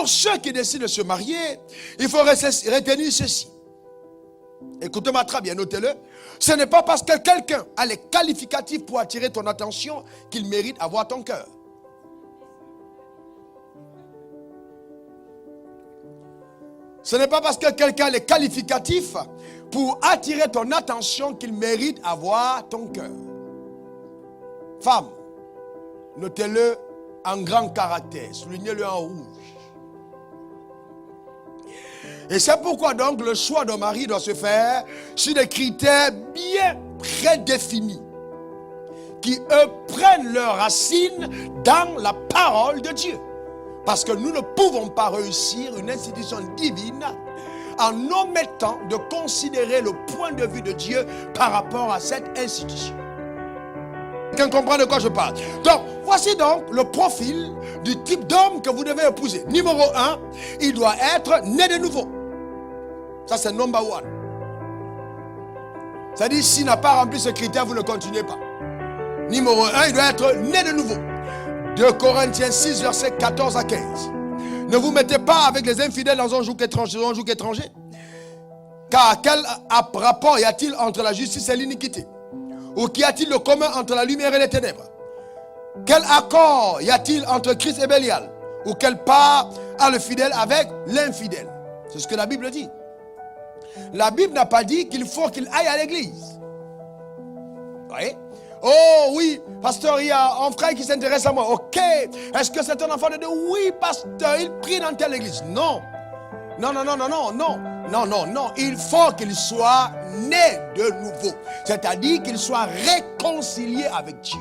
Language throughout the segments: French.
pour ceux qui décident de se marier, il faut retenir ceci. Écoutez-moi très bien, notez-le. Ce n'est pas parce que quelqu'un a les qualificatifs pour attirer ton attention qu'il mérite avoir ton cœur. Ce n'est pas parce que quelqu'un a les qualificatifs pour attirer ton attention qu'il mérite avoir ton cœur. Femme, notez-le en grand caractère, soulignez-le en rouge. Et c'est pourquoi donc le choix d'un mari doit se faire sur des critères bien prédéfinis qui, eux, prennent leurs racines dans la parole de Dieu. Parce que nous ne pouvons pas réussir une institution divine en omettant de considérer le point de vue de Dieu par rapport à cette institution. Quelqu'un comprend de quoi je parle? Donc, voici donc le profil du type d'homme que vous devez épouser. Numéro 1, il doit être né de nouveau. Ça, c'est number 1. C'est-à-dire, s'il n'a pas rempli ce critère, vous ne continuez pas. Numéro 1, il doit être né de nouveau. 2 Corinthiens 6, versets 14 à 15. Ne vous mettez pas avec les infidèles dans un joug étranger. Car quel rapport y a-t-il entre la justice et l'iniquité? Ou qu'y a-t-il de commun entre la lumière et les ténèbres? Quel accord y a-t-il entre Christ et Bélial? Ou quelle part a le fidèle avec l'infidèle? C'est ce que la Bible dit. La Bible n'a pas dit qu'il faut qu'il aille à l'église. Vous voyez? Oh oui, pasteur, il y a un frère qui s'intéresse à moi. Ok, est-ce que c'est un enfant de Dieu? Oui, pasteur, il prie dans telle église. Non. Non. Il faut qu'il soit né de nouveau. C'est-à-dire qu'il soit réconcilié avec Dieu.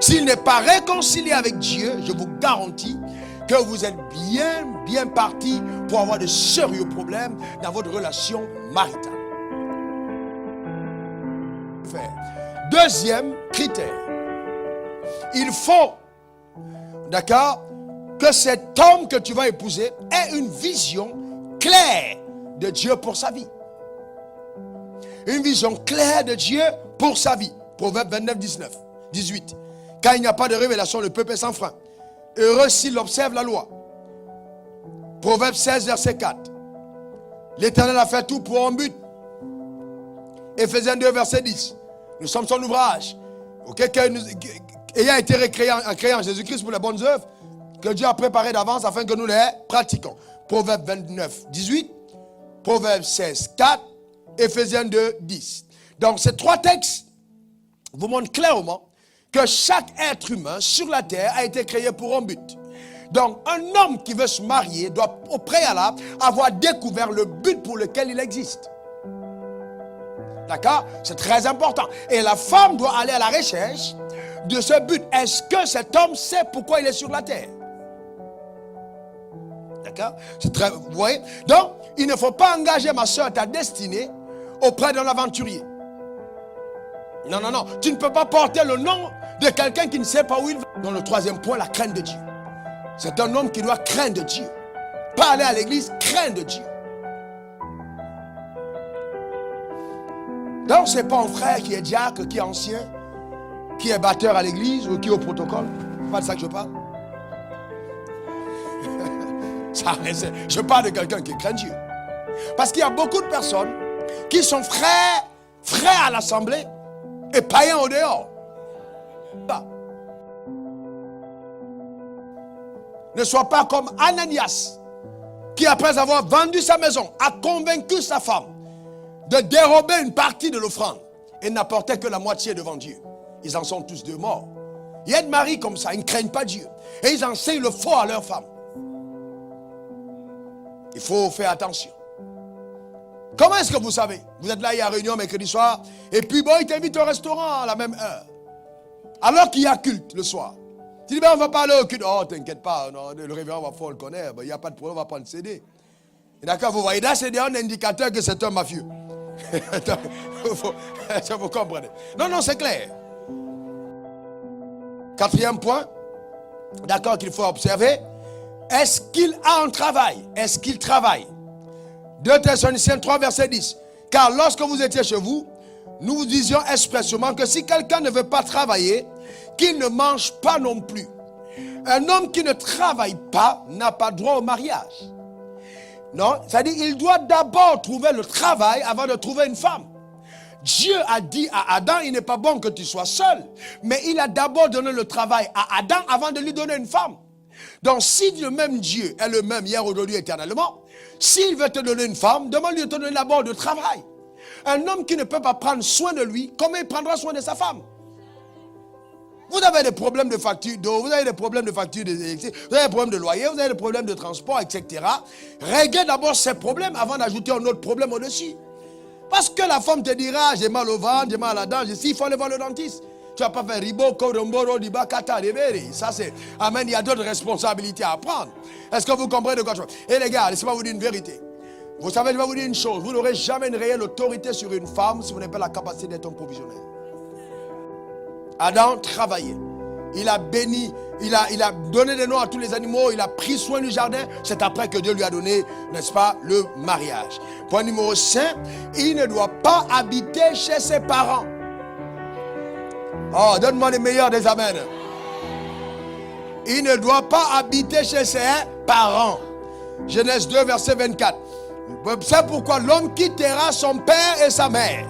S'il n'est pas réconcilié avec Dieu, je vous garantis que vous êtes bien parti pour avoir de sérieux problèmes dans votre relation maritale. Deuxième critère. Il faut, d'accord, que cet homme que tu vas épouser ait une vision claire de Dieu pour sa vie. Une vision claire de Dieu pour sa vie. Proverbe 29, 18. Car il n'y a pas de révélation, le peuple est sans frein. Heureux s'il observe la loi. Proverbe 16, verset 4. L'Éternel a fait tout pour un but. Éphésiens 2, verset 10. Nous sommes son ouvrage. Ayant été créé en Jésus-Christ pour les bonnes œuvres que Dieu a préparées d'avance afin que nous les pratiquons. Proverbe 29, 18. Proverbe 16, 4. Éphésiens 2, 10. Donc ces trois textes vous montrent clairement que chaque être humain sur la terre a été créé pour un but. Donc un homme qui veut se marier doit au préalable avoir découvert le but pour lequel il existe. D'accord? C'est très important. Et la femme doit aller à la recherche de ce but. Est-ce que cet homme sait pourquoi il est sur la terre? D'accord? C'est très... Vous voyez? Donc, il ne faut pas engager, ma soeur, ta destinée auprès d'un aventurier. Non. Tu ne peux pas porter le nom de quelqu'un qui ne sait pas où il va. Dans le troisième point, la crainte de Dieu. C'est un homme qui doit craindre Dieu. Pas aller à l'église, craindre Dieu. Donc, ce n'est pas un frère qui est diacre, qui est ancien, qui est batteur à l'église ou qui est au protocole. C'est pas de ça que je parle. Je parle de quelqu'un qui craint Dieu. Parce qu'il y a beaucoup de personnes qui sont frères à l'assemblée et païens au dehors. Ne sois pas comme Ananias, qui après avoir vendu sa maison, a convaincu sa femme de dérober une partie de l'offrande et n'apportait que la moitié devant Dieu. Ils en sont tous deux morts. Il y a des maris comme ça, ils ne craignent pas Dieu. Et ils enseignent le faux à leurs femmes. Il faut faire attention. Comment est-ce que vous savez? Vous êtes là, il y a réunion mercredi soir, et puis bon, il t'invite au restaurant à la même heure. Alors qu'il y a culte le soir. Tu dis, ben on va pas aller au culte. Oh, t'inquiète pas, non, le révérend va le connaître. Ben, il n'y a pas de problème, on va prendre CD. D'accord, vous voyez, là, c'est un indicateur que c'est un mafieux. Ça vous comprenez? Non, c'est clair. Quatrième point, d'accord, qu'il faut observer. Est-ce qu'il a un travail? Est-ce qu'il travaille? 2 Thessaloniciens 3, verset 10. Car lorsque vous étiez chez vous, nous vous disions expressément que si quelqu'un ne veut pas travailler, qu'il ne mange pas non plus. Un homme qui ne travaille pas n'a pas droit au mariage. Non, c'est-à-dire qu'il doit d'abord trouver le travail avant de trouver une femme. Dieu a dit à Adam, il n'est pas bon que tu sois seul. Mais il a d'abord donné le travail à Adam avant de lui donner une femme. Donc si le même Dieu est le même hier, aujourd'hui, éternellement, s'il veut te donner une femme, demande-lui de te donner d'abord du travail. Un homme qui ne peut pas prendre soin de lui, comment il prendra soin de sa femme? Vous avez des problèmes de facture d'eau, vous avez des problèmes de facture d'électricité, vous avez des problèmes de loyer, vous avez des problèmes de transport, etc. Réglez d'abord ces problèmes avant d'ajouter un autre problème au-dessus. Parce que la femme te dira, j'ai mal au ventre, j'ai mal à la dent, il faut aller voir le dentiste. Tu vas pas faire ribo, kodomboro, diba, kata, riberi. Ça c'est, amen, il y a d'autres responsabilités à prendre. Est-ce que vous comprenez de quoi je parle? Et les gars, laissez-moi vous dire une vérité. Vous savez, je vais vous dire une chose. Vous n'aurez jamais une réelle autorité sur une femme si vous n'avez pas la capacité d'être un provisionnaire. Adam travaillait. Il a béni, il a donné des noms à tous les animaux, il a pris soin du jardin. C'est après que Dieu lui a donné, n'est-ce pas, le mariage. Point numéro 5, il ne doit pas habiter chez ses parents. Oh, donne-moi les meilleurs des amens. Il ne doit pas habiter chez ses parents. Genèse 2, verset 24. C'est pourquoi l'homme quittera son père et sa mère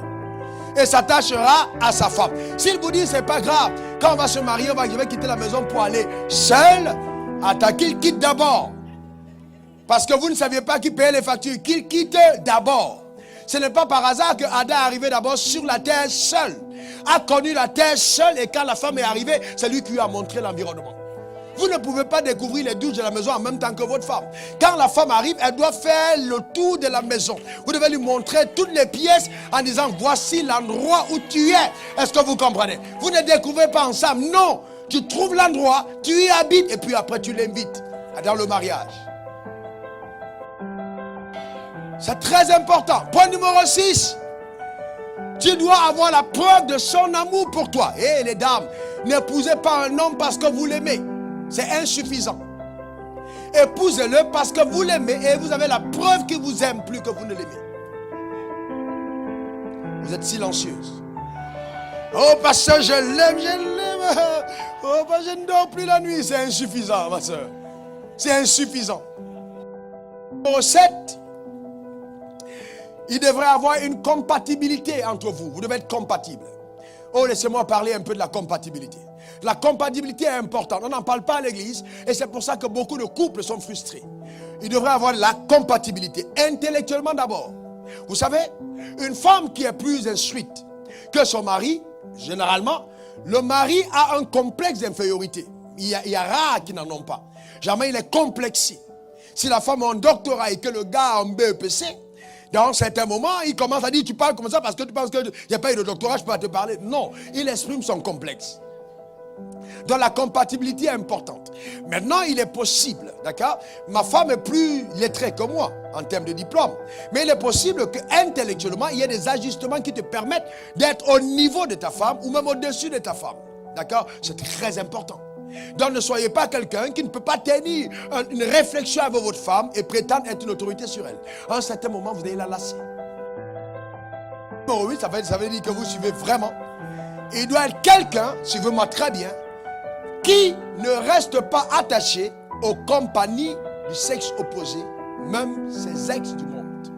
et s'attachera à sa femme. S'il vous dit, c'est pas grave, quand on va se marier, je vais quitter la maison pour aller seul, attends qu'il quitte d'abord. Parce que vous ne saviez pas qui payait les factures, qu'il quitte d'abord. Ce n'est pas par hasard que Adam est arrivé d'abord sur la terre seul. A connu la terre seul, et quand la femme est arrivée, c'est lui qui lui a montré l'environnement. Vous ne pouvez pas découvrir les douches de la maison en même temps que votre femme. Quand la femme arrive, elle doit faire le tour de la maison. Vous devez lui montrer toutes les pièces en disant, voici l'endroit où tu es. Est-ce que vous comprenez? Vous ne découvrez pas ensemble. Non, tu trouves l'endroit, tu y habites et puis après tu l'invites dans le mariage. C'est très important. Point numéro 6. Tu dois avoir la preuve de son amour pour toi. Et les dames, n'épousez pas un homme parce que vous l'aimez. C'est insuffisant. Épousez-le parce que vous l'aimez et vous avez la preuve qu'il vous aime plus que vous ne l'aimez. Vous êtes silencieuse. Oh, parce que je l'aime. Oh, parce que je ne dors plus la nuit. C'est insuffisant, ma soeur. C'est insuffisant. Numéro 7. Il devrait avoir une compatibilité entre vous. Vous devez être compatible. Oh, laissez-moi parler un peu de la compatibilité. La compatibilité est importante. On n'en parle pas à l'église et c'est pour ça que beaucoup de couples sont frustrés. Il devrait avoir la compatibilité, intellectuellement d'abord. Vous savez, une femme qui est plus instruite que son mari, généralement, le mari a un complexe d'infériorité. Il y a rares qui n'en ont pas. Jamais il est complexé. Si la femme a un doctorat et que le gars a un BEPC, dans certains moments, il commence à dire, tu parles comme ça parce que tu penses qu'il n'y a pas eu de doctorat, je peux pas te parler. Non, il exprime son complexe. Donc la compatibilité est importante. Maintenant, il est possible, d'accord? Ma femme est plus lettrée que moi en termes de diplôme. Mais il est possible qu'intellectuellement, il y ait des ajustements qui te permettent d'être au niveau de ta femme ou même au-dessus de ta femme. D'accord? C'est très important. Donc ne soyez pas quelqu'un qui ne peut pas tenir une réflexion avec votre femme et prétendre être une autorité sur elle. À un certain moment, vous allez la lasser. Numéro 8, ça veut dire que vous suivez vraiment. Il doit être quelqu'un, suivez-moi très bien, qui ne reste pas attaché aux compagnies du sexe opposé, même ses ex du monde.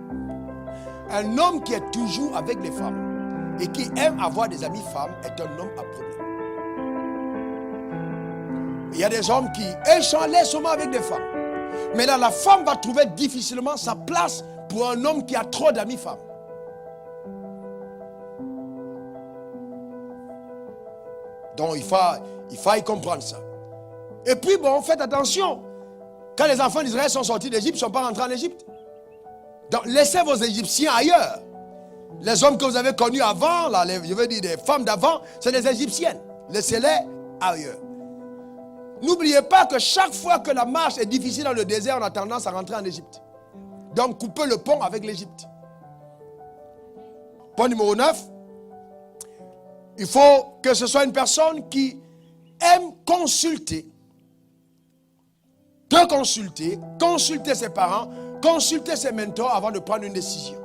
Un homme qui est toujours avec les femmes et qui aime avoir des amis femmes est un homme à problème. Il y a des hommes qui échangent seulement avec des femmes. Mais là, la femme va trouver difficilement sa place pour un homme qui a trop d'amis femmes. Donc, il faut y comprendre ça. Et puis, bon, faites attention. Quand les enfants d'Israël sont sortis d'Égypte, ils ne sont pas rentrés en Égypte. Donc, laissez vos Égyptiens ailleurs. Les hommes que vous avez connus avant, là, je veux dire des femmes d'avant, c'est des Égyptiennes. Laissez-les ailleurs. N'oubliez pas que chaque fois que la marche est difficile dans le désert, on a tendance à rentrer en Égypte. Donc, coupez le pont avec l'Égypte. Point numéro 9. Il faut que ce soit une personne qui aime consulter, consulter ses parents, consulter ses mentors avant de prendre une décision.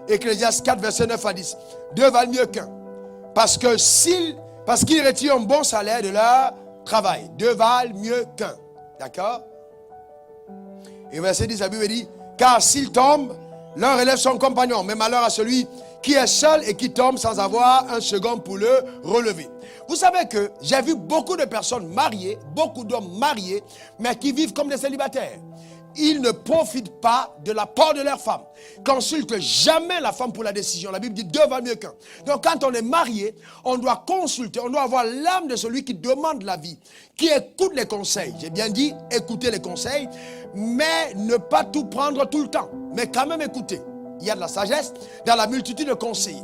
Ecclésiaste 4, verset 9 à 10. Deux valent mieux qu'un. Parce qu'il retire un bon salaire de leur travail. Deux valent mieux qu'un. D'accord? Et verset 10, la Bible dit, car s'il tombe, l'un relève son compagnon, mais malheur à celui qui est seul et qui tombe sans avoir un second pour le relever. Vous savez que j'ai vu beaucoup de personnes mariées, beaucoup d'hommes mariés, mais qui vivent comme des célibataires. Ils ne profitent pas de l'apport de leur femme. Consulte jamais la femme pour la décision. La Bible dit deux valent mieux qu'un. Donc quand on est marié, on doit consulter, on doit avoir l'âme de celui qui demande la vie, qui écoute les conseils. J'ai bien dit écouter les conseils, mais ne pas tout prendre tout le temps. Mais quand même écouter. Il y a de la sagesse dans la multitude de conseillers.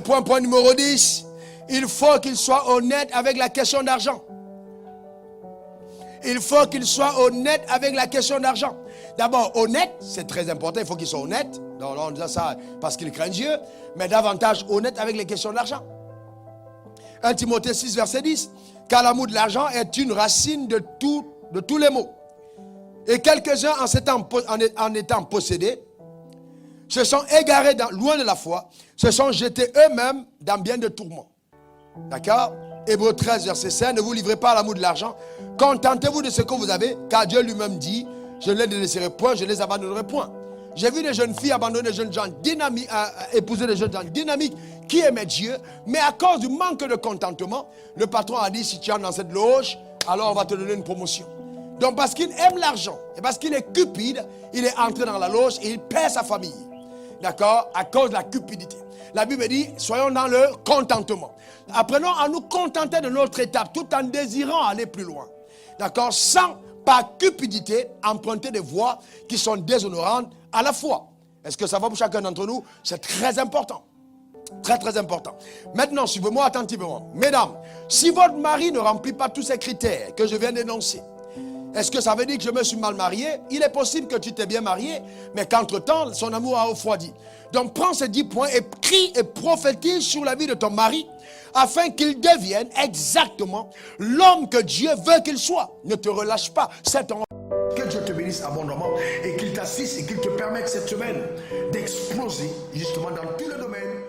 Point numéro 10, il faut qu'il soit honnête avec la question d'argent. Il faut qu'il soit honnête avec la question d'argent. D'abord, honnête, c'est très important, il faut qu'il soit honnête. Non, on dit ça parce qu'il craint Dieu, mais davantage honnête avec les questions d'argent. 1 Timothée 6, verset 10, car l'amour de l'argent est une racine de tous les maux. Et quelques-uns, en étant possédés, se sont égarés loin de la foi, se sont jetés eux-mêmes dans bien de tourments. D'accord? Hébreux 13, verset 5, ne vous livrez pas à l'amour de l'argent. Contentez-vous de ce que vous avez, car Dieu lui-même dit, je ne les délaisserai point, je ne les abandonnerai point. J'ai vu des jeunes filles abandonner des jeunes gens dynamiques, épouser des jeunes gens dynamiques qui aimaient Dieu, mais à cause du manque de contentement, le patron a dit, si tu entres dans cette loge, alors on va te donner une promotion. Donc parce qu'il aime l'argent, et parce qu'il est cupide, il est entré dans la loge et il perd sa famille. D'accord? À cause de la cupidité. La Bible dit, soyons dans le contentement. Apprenons à nous contenter de notre étape, tout en désirant aller plus loin. D'accord? Sans, par cupidité, emprunter des voies qui sont déshonorantes à la foi. Est-ce que ça va pour chacun d'entre nous? C'est très important. Très, très important. Maintenant, suivez-moi attentivement. Mesdames, si votre mari ne remplit pas tous ces critères que je viens d'énoncer, est-ce que ça veut dire que je me suis mal marié? Il est possible que tu t'es bien marié, mais qu'entre-temps, son amour a refroidi. Donc, prends ces 10 points et prie et prophétise sur la vie de ton mari, afin qu'il devienne exactement l'homme que Dieu veut qu'il soit. Ne te relâche pas. Que Dieu te bénisse abondamment et qu'il t'assiste et qu'il te permette cette semaine d'exploser justement dans tous les domaines